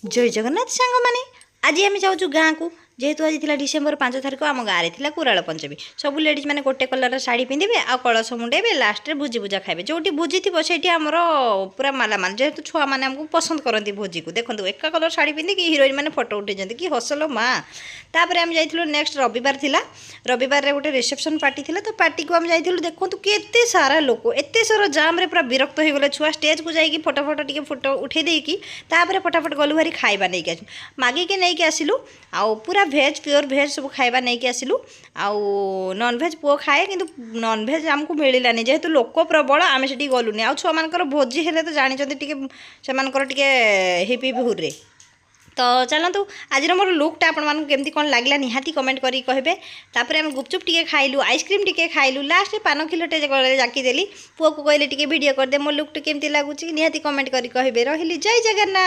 जय जगन्नाथ सांग मैंने आज आम जाऊँ गाँ को जेहेतु आज थी डिसेम्बर 5 तारिख आम गाँव में कुराल पंचमी सब लेडीज मैंने गोटे कलर शाढ़ी पिंधे आ कलश मुंडेबे लास्ट में भोजी भुजा खाए जो भोजी थी से आमर पूरा मालामाल जेहेतु छुआ मैंने आमको पसंद करती भोजी को देखो एका कलर शाढ़ी पिंधि कि हिरोइन मैंने फोटो उठे कि हसल माँ तापर आम जाइलु नेक्स्ट रविवार थिला रविवार गोटे रिसेप्शन पार्टी थिला तो पार्टी को आम जाइलु देखो केते सारा लोक एत सारा जाम रे पूरा विरक्त हो गले छुआ स्टेज को जाइए फोटो उठे देकी तापर फटाफट गलु भारी खाइबा नहीं आस मागिके नहीं आसिलु आउ पूरा भेज प्योर भेज सब खाइबा नहीं आसिलु आउ नॉन भेज पुओ खाए किंतु नॉन भेज आमको मिलानी जेहेतु लोक प्रबल आम से गलुनि आउ छुआ मानकर भोजी हेले तो जानी टे हिपी हुर्रे तो चलतु आज मोर लुकटा आपको केमती कौन लगला निहाती कमेंट करी कहबे तापर आम गुपचुप टिके खाइलु आइसक्रीम टिके खाइलु लास्ट पान किलोटे जाकी देली पुओ को कहले टिके वीडियो कर दे मो लुक केमती लगुच निहाती कमेंट करी कहबे रहिली जय जगन्नाथ।